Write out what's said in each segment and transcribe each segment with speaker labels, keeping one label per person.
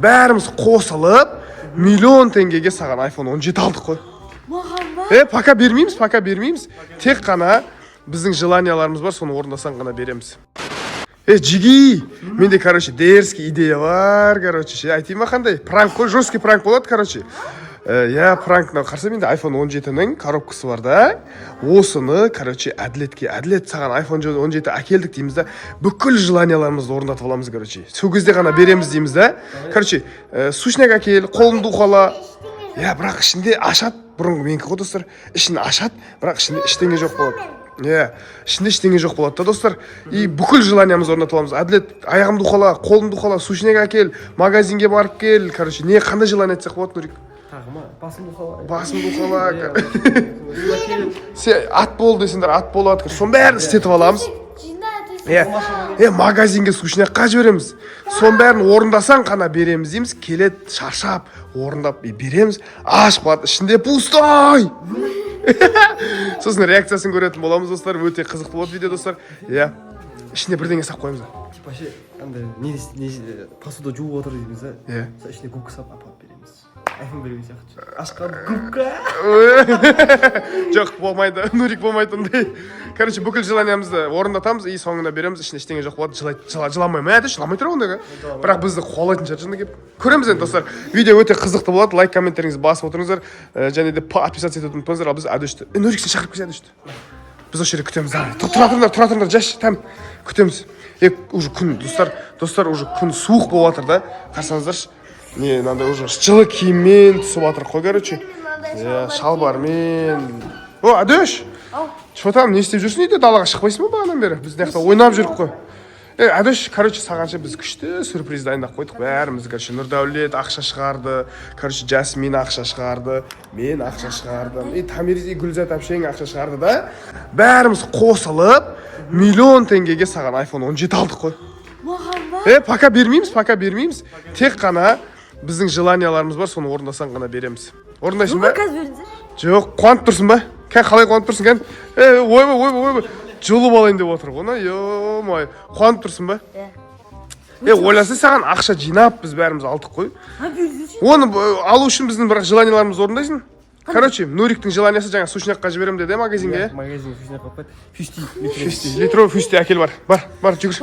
Speaker 1: бәріміз қосылып миллион теңгеге саған iPhone 17 алдық қой. Пока бермейміз. Тек қана біздің желанияларымыз бар, соны орындасаң ғана береміз. Жиги, менде, дерзкий идея бар, айтайын ба қандай? Пранк қой, жесткий пранк болады, пранкна қарса менде iPhone 17-ның коробкасы бар да. Осыны, әділет саған iPhone 17 әкелдік дейміз да. Бүкіл желанияларымызды орындатып аламыз, Сол кезде ғана береміз дейміз да. Сушняк әкел, қолымды уқала. Бірақ ішінде ашат, бұрынғы менікі ғой достар. Ішін ашат, бірақ ішінде ештеңе жоқ болады. Ішінде ештеңе жоқ болады да достар. И бүкіл желаниямызды орындатып аламыз. Әділет, аяғымды уқала, қолымды уқала, сушняк әкел, магазинге барып кел. Не қандай желание айтсақ болады, Нурик? Басымды уқала. Сен ат бол дейсіңдер, ат болады. Соның бәрін істетіп аламыз. Магазинге сушнякқа жібереміз. Соның бәрін орындасаң қана береміз дейміз. Келет, шаршап, орындап береміз. Аш қуат, ішінде пустой! Сосын реакциясын көретін боламыз, достар. Өте қызықты болады видео, достар. Ішіне бірдеңе сап қойымыз.
Speaker 2: Вообще, посуда жуып отыр дейміз, ішіне губка сап апарып береміз. iPhone берген сияқты. Ашқан губка.
Speaker 1: Жоқ, болмайды. Нурик болмайды ондай. Бүкіл желаниямызды орындатамыз, и соңына береміз, ішіне ештеңе жоқ болады. Жыламай ма? Жыламай тұр ондай. Бірақ бізді қуалайтын шаршында келіп. Көреміз енді, достар. Видео өте қызықты болады. Лайк, комменттеріңізді басып отырыңыздар. Және де подписаться етіп ұмытпаңыздар. Ал біз Әдешті. Нурик, сен шақырып келсе Әдешті. Біз осы жерде күтеміз. Тұра тұрыңдар, жаш, там күтеміз. Уже күн, достар, уже күн суық болып жатыр да. Қарсаңыздаршы. Мынандай уже жылы киіммен түсіп жатыр қой, шалбармен. Әдеш! Что там, не істеп жүрсің үйде? Далаға шықпайсың ба бағанан бері? Біз неқта ойнап жүріп қой. Әдеш, сағанша біз күшті сюрприз дайындап қойдық. Бәріміз, Нұрдәулет ақша шығарды, Жасмин ақша шығарды, мен ақша шығардым, Тамириз Гүлзат әпшең ақша шығарды да. Бәріміз қосылып миллион теңгеге саған iPhone 17 алдық қой. Пока бермейміз. Тек қана біздің желанияларымыз бар, соны орындасаң ғана береміз. Орындайсың ба? Жоқ, қуанып тұрсың ба? Қалай қуанып тұрсың? Ойбай. Жұлып алайын деп отыр ғой, ё-май. Қуанып тұрсың ба? Ойласа саған ақша жинап біз бәріміз алдық қой. Оны алу үшін біздің бірақ желанияларымызды орындайсың. Нуриктің желаниясы жаңа сушнякқа жіберем деді, магазинге.
Speaker 2: Магазинге сушнякқа қойып,
Speaker 1: литровый фюсти әкел бар, жүгір.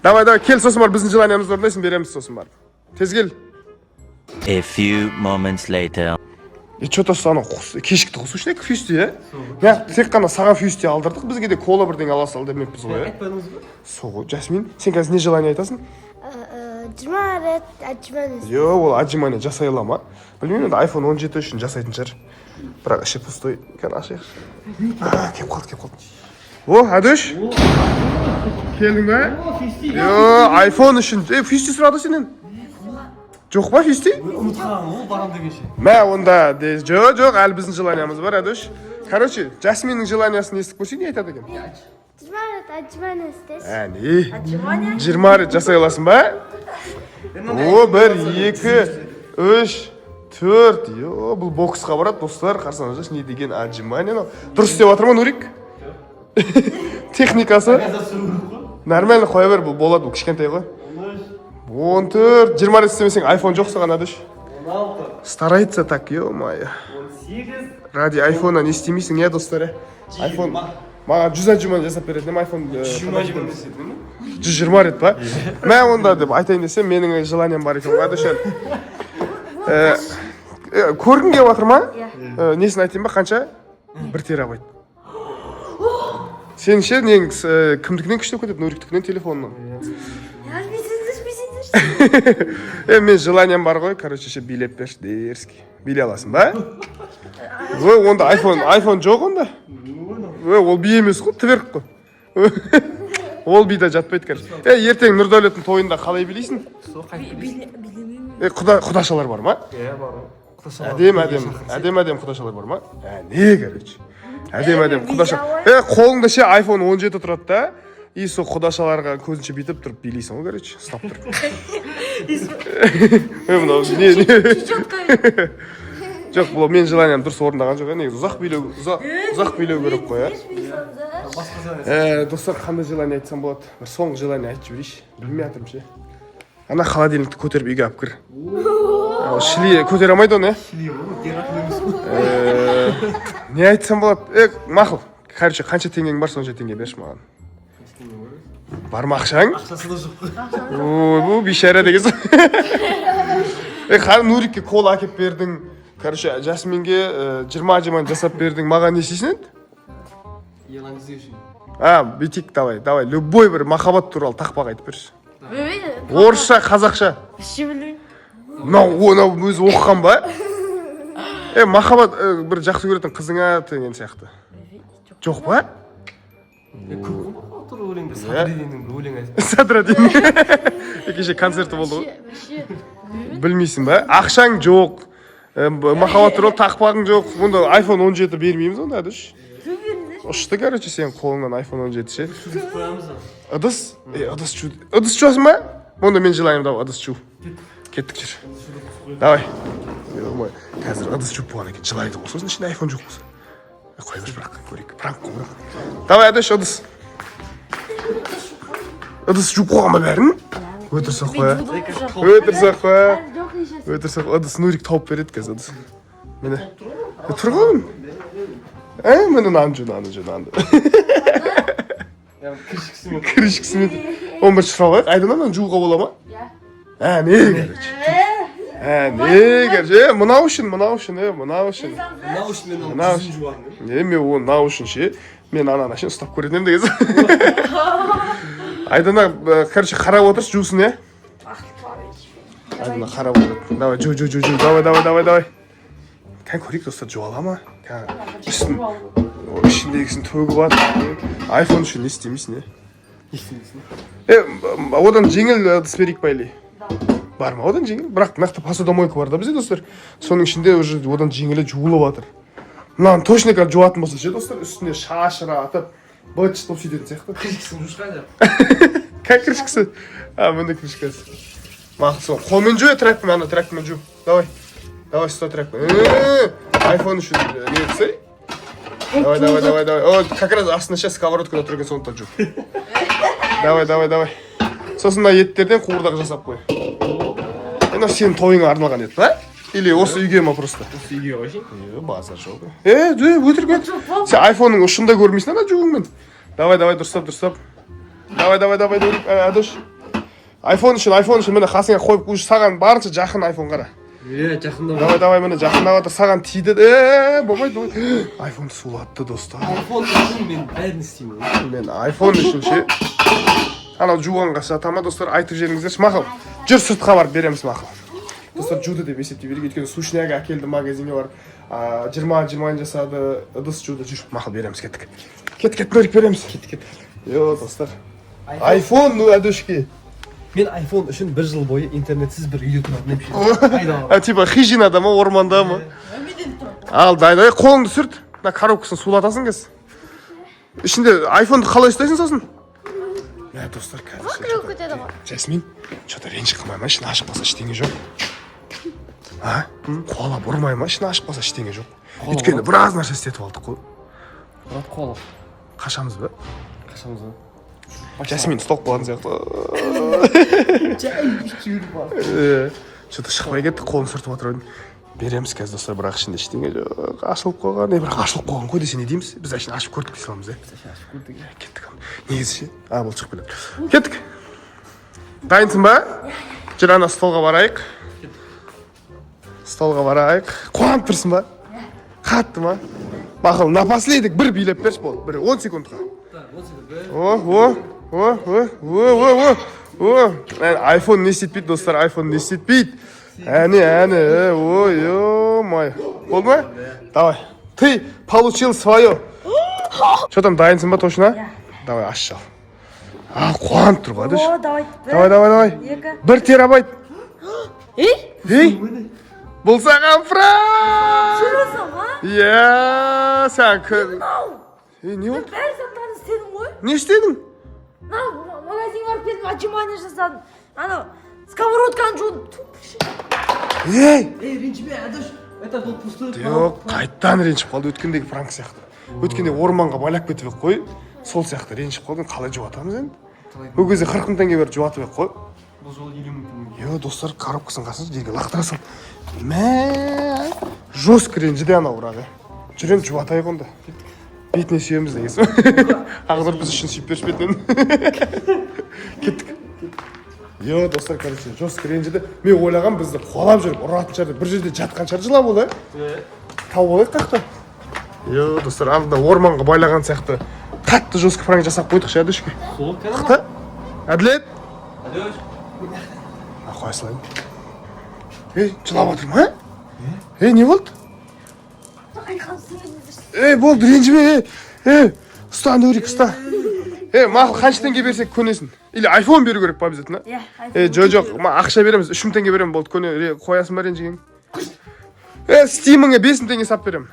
Speaker 1: Давай, кел, сосын бар, біздің желаниямызды орындайсың, береміз сосын бар. Тез кел.
Speaker 3: A few moments later.
Speaker 1: Что-то саны кешікті ғой, сушняк фюсти, тек қана саған фюсти алдырдық, бізге де кола бірден ала сал демекпіз ғой.
Speaker 2: Айтпадыңыз ба?
Speaker 1: Сол, Жасмин, сен қазір не желание айтасың?
Speaker 4: 20 рет отжимание.
Speaker 1: Ол отжимание жасай ала ма? Білмеймін, iPhone 17 үшін жасайтын шығар. Бірақ іші пустой. Ашайық. Кеп қалды. Әдеш? Келдің ба? iPhone үшін. Фюсти сұрады сенен? Жоқ ба фюсти?
Speaker 2: Ұмытқан ол барам дегенше.
Speaker 1: Онда жоқ, әлі біздің желаниямыз бар, Әдеш. Жасминнің желаниясын естіп көрсей, не айтады екен?
Speaker 4: 20 рет отжимание істес.
Speaker 1: 20 рет жасай аласың ба? 1, 2, 3, 4. Бұл боксқа барады, достар. Қарсаңыздар, не деген отжимание. Дұрыс істеп жатыр ма, Нурик? Техникасы? Нормально қоя бер, бұл болады, бұл кішкентай ғой. 14, 20 рет істемесең iPhone жоқ саған, Әдеш.
Speaker 2: 16.
Speaker 1: Старается так, ё-моё.
Speaker 2: 18.
Speaker 1: Ради iPhone-а не істемейсің, достар. iPhone маған 100 отжимание жасап береді, iPhone 120 рет ба? Онда деп айтайын десем, менің желаниям бар екен, Әдеш. Көргің келіп жатыр ма? Несін айтайын ба, қанша? 1 терабайт. Сен ше, кімдікінен күштеп кетеді, Нуриктікінен, телефонынан. Мен желаниям бар ғой, билеп берші, дерзкий. Биле аласың ба? Онда iPhone жоқ онда? Ол би емес қой, тверк қой. Ол бида жатпайды, ертең Нұрдәулеттің тойында қалай билейсің? Құдашалар бар ма? Әдем құдашалар бар ма? Әдем құдашалар. Қолыңда ше iPhone 17 тұрады да, и сол құдашаларға көзінше бейтіп тұрып билейсің ғой, ұстап тұрып. Жоқ, бұл мен желаниям дұрыс орындаған жоқ, негізі ұзақ билеу керек қой, Достар, қандай желание айтсам болады? Соңғы желание айтып жіберейші. Білмей атырым ше. Ана холодильникті көтеріп үйге алып кір. Шіле көтере алмайды оны, не айтсам болады? Мақұл. Короче, қанша теңгең бар, сонша теңге берші маған. Бар ма ақшаң?
Speaker 2: Ақшасы да жоқ.
Speaker 1: Ой, бұл бейшара дегенсің. Қарын Нурикке кола әкеп бердің. Короче, Жасминге 20 жасап бердің. Маған не істейсің енді?
Speaker 2: Елаңыз үшін.
Speaker 1: Бүйтейік, давай. Любой бір махаббат туралы тақпақ айтып берші. Орысша, қазақша.
Speaker 4: Вообще білмеймін.
Speaker 1: Мынау өзі оқыған ба? Махаббат бір жақсы көретін қызыңа деген сияқты. Жоқ ба?
Speaker 2: Тұр өлеңді Садрединнің бір өлең айтып.
Speaker 1: Садредин. Кеше концерті болды ғой. Білмейсің ба? Ақшаң жоқ. Махаббат туралы тақпағың жоқ. Онда iPhone 17 бермейміз онда, әдіш. Ұшты, короче, сен қолыңнан iPhone 17 ше. Ыдыс? Ыдыс жуасың ба? Онда мен жылайым, давай, ыдыс жу. Кеттік жүр. Давай. Қазір ыдыс жуып болған екен, жылайды ғой. Сосын ішінде iPhone жоқ болса. Қоймыш бірақ, көрейік. Пранк қой. Давай, әдіш, ыдыс. Ыдыс жуып қойған ба бәрін? Өтірсақ қоя. Ыдыс Нурик тауып береді қазір ыдыс. Міне. Тұрғанмын. Міне нанды. Кірішкісімен. 11 сұрау айдынан жуға бола ма? Не короче. Мынау үшін. Мынау үшін ше. Мен анан ашын ұстап көретін дегенсі. Айдана, короче, қарап отыршы, жусын, Айдана қарап отырды. Давай, жу. Давай. Кән көрейік, достар, жуала ма? Ішіндегісін төгіп ат. iPhone үшін не істемейсің, Одан жеңіл ыдыс берейік байлай. Бар ма одан жеңіл? Бірақ нақты посудомойка бар да бізде, достар. Соның ішінде одан жеңілі жуылып атыр. Мынаны точно жуатын болса ше, достар, үстіне шашыра атып, быт болып сөйтетін сияқты.
Speaker 2: Кірішкісін жушқа деп.
Speaker 1: Как кірішкісі? Мында кірішкісі. Мақсы, қолмен жу, трәкпімен жу. Давай, 100 трәкпімен. iPhone үшін не етсей? Давай. Как раз астына ше сковородкада тұрген сондықтан жу. Давай. Сосын еттерден қуырдақ жасап қой. Сенің тойыңа арналған ет, ба? Или осы үйге ма просто?
Speaker 2: Осы үйге қойшын?
Speaker 1: Базар жоқ. Өтірік. Сен айфонның ұшында көрмейсің, ана жуыңмен. Давай, дұрыстап. Давай, әдіш. iPhone үшін мені қасыңа қойып, уже саған барынша жақын iPhone қара.
Speaker 2: Жақындап.
Speaker 1: Давай, мені жақындап атыр, саған тиді. Болмайды. iPhone сулатты, достар.
Speaker 2: iPhone үшін мен бәрін істеймін.
Speaker 1: Мен iPhone үшін ше. Анау жуғанға сатама, достар, айтып жеріңіздерші. Мақыл, жүр сыртқа барып береміз, мақыл. Достар, жуды деп есептей берейік. Өйткені сушняга әкелді магазинге бар. 20 жасады, ыдыс жуды. Жүр, мақыл береміз, кеттік. Кеттік, Нурик береміз. Кеттік. Достар. iPhone, әдішке.
Speaker 2: Мен iPhone үшін бір жыл бойы интернетсіз бір үйде тұратын епші.
Speaker 1: Типа хижинада ма, орманда ма? Ал, дай, қолыңды сүрт. Коробкасын сулатасың кез. Ішінде iPhone'ды қалай ұстайсың сосын? Достар, қазір. Жасмин, что-то ренжі қылмай ма, ішін ашық болса ештеңе жоқ. Қуалап ұрмай ма, ішін ашық болса ештеңе жоқ. Өйткені біраз нәрсе істетіп алдық қой.
Speaker 2: Қуалап.
Speaker 1: Қашамыз ба?
Speaker 2: Қашамыз ба?
Speaker 1: Жасмин ұсталып қалған сияқты. Что-то шықпай кетті, қолын сүртіп отыр. Береміз қазір, достар, бірақ ішінде ештеңе жоқ. Ашылып қойған, бірақ ашылып қойған қой десе не дейміз? Біз әшін ашып көрдік дей саламыз, Кеттік. Негізі ше? Бұл шығып келеді. Кеттік. Дайынсың ба? Жүр, ана столға барайық. Қуанып тұрсың ба? Қатты ма? Мақыл, напоследік бір билеп берші болды. 10 секундқа. iPhone не істетпейді, достар, iPhone не істетпейді. Әне, ой-ой-май. Болды ма? Давай. Ты получил свое. Что там, дайынсың ба точно? Давай, аш жал. Қуанып тұр ғой, әдіш. Давай. 1 терабайт. Бұл саған фраг! Сән көр. Не болды?
Speaker 5: Бәрі заттарын істедің ғой?
Speaker 1: Не істедің?
Speaker 5: Магазинге барып келдім, отжимание жасадым. Анау, сковородканы жудым.
Speaker 2: Ренжіме, әдіш. Это бұл пустой.
Speaker 1: Жоқ, қайттан ренжіп қалды, өткендегі пранк сияқты. Өткенде орманға байлап кетіп қой. Сол сияқты ренжіп қалдың, қалай жуатамыз енді? Ол кезде 40 000 теңге беріп жуатып қой.
Speaker 2: Бұл жолы 50 мың теңге.
Speaker 1: Йо, достар, коробкасын қасыңыз жерге лақтыра сал. Мә, жестко ренжіде анау бірақ. Жүрем жұбатайық онда. Бетіне сүйеміз дегенсің. Ағдар біз үшін сүйіп берші бетінен. Кеттік. Йо, достар, короче, жестко ренжіде. Мен ойлаған бізді қуалап жүріп, ұратын шығар деп. Бір жерде жатқан шығар жылап ол, тауып алайық қақта. Йо, достар, алдында орманға байлаған сияқты қатты жестко пранк жасап қойдық ше, әдішке.
Speaker 2: Сол екен ана.
Speaker 1: Қақта? Әділет?
Speaker 2: Әділет.
Speaker 1: Қоя салайын. Жылап отырмын, а? Не болды? Болды, ренжіме, ұста, андөрек, ұста. Мақыл қанша теңге берсек көнесін? Или айфон беру керек па обязательно? Жоқ, ақша береміз, 3 мың теңге беремін, болды, қоясын ба ренжіген? Стимыңа 5 мың теңге сап беремін.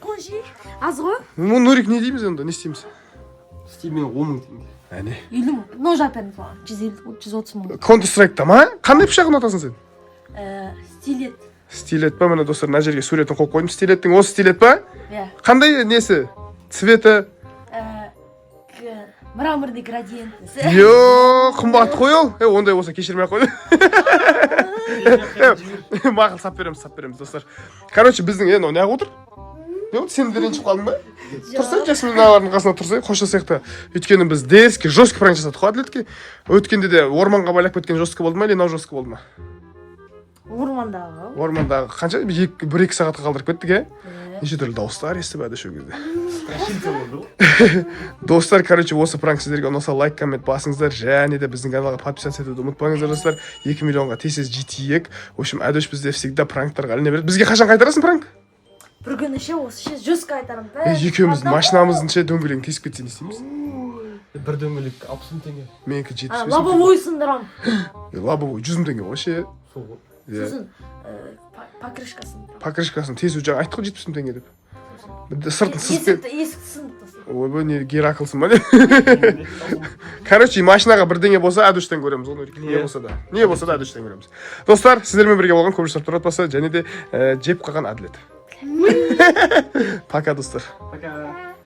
Speaker 5: Қонши, аз ғой?
Speaker 1: Нұрик не дейміз онда, не істейміз?
Speaker 2: Стиммен 10 мың теңге.
Speaker 1: Әне.
Speaker 5: 50 мың. Нож әперіңіз маған. 130 мың.
Speaker 1: Counter Strike'та ма? Қандай пышағын атасың сен?
Speaker 5: Стилет.
Speaker 1: Стилет па? Міне достар, мына жерге суретін қойып қойдым. Стилеттің осы стилет па? Қандай несі? Цветі?
Speaker 5: Мраморный градиент.
Speaker 1: Йо, қымбат қой ол. Ондай болса кешірмей қойды. Мақыл сап береміз, достар. Короче, біздің неғып отыр? Не болды, сен де ренжіп қалдың ба? Тұрсай, жасминалардың қасына тұрсай, қоштасайық та. Өйткені біз дерзкий, жестко пранк жасадық қой Әділетке. Өткенде де орманға байлап кеткен жестко болды ма, или мынау жестко болды ма?
Speaker 5: Ормандағы.
Speaker 1: Ормандағы қанша? 1-2 сағатқа қалдырып кеттік, Неше түрлі дауыстар естіп әді шо кезде. Достар, короче, осы пранк сіздерге ұнаса лайк, коммент басыңыздар, және де біздің каналға подписаться етуді ұмытпаңыздар, достар. 2 миллионға тез жетейік. В общем, Әдөш бізде всегда пранктарға іліне береді. Бізге қашан қайтарасың пранк?
Speaker 5: Бір күні ше, осы ше жестко айтарым.
Speaker 1: Екеуміздің машинамыздың ше дөңгелегін кесіп кетсе не істейміз?
Speaker 2: Бір дөңгелек 60 мың теңге.
Speaker 1: Менікі 75 мың.
Speaker 5: Лобовой сындырам.
Speaker 1: Лобовой 100 мың теңге ғой ше.
Speaker 2: Сол ғой.
Speaker 5: Сосын покрышкасын.
Speaker 1: Покрышкасын тез жаңа айттық қой 70 мың теңге деп. Сыртын сызып
Speaker 5: Есікті сындырды.
Speaker 1: ойбай, не Гераклсың ба? Короче, машинаға бірдеңе болса Әдіштен көреміз оны. Не болса да Әдіштен көреміз. Достар, сіздермен бірге болған көбіш сұрақтар отбасы және де жеп қалған Әділет. Пока, достар.
Speaker 2: Пока.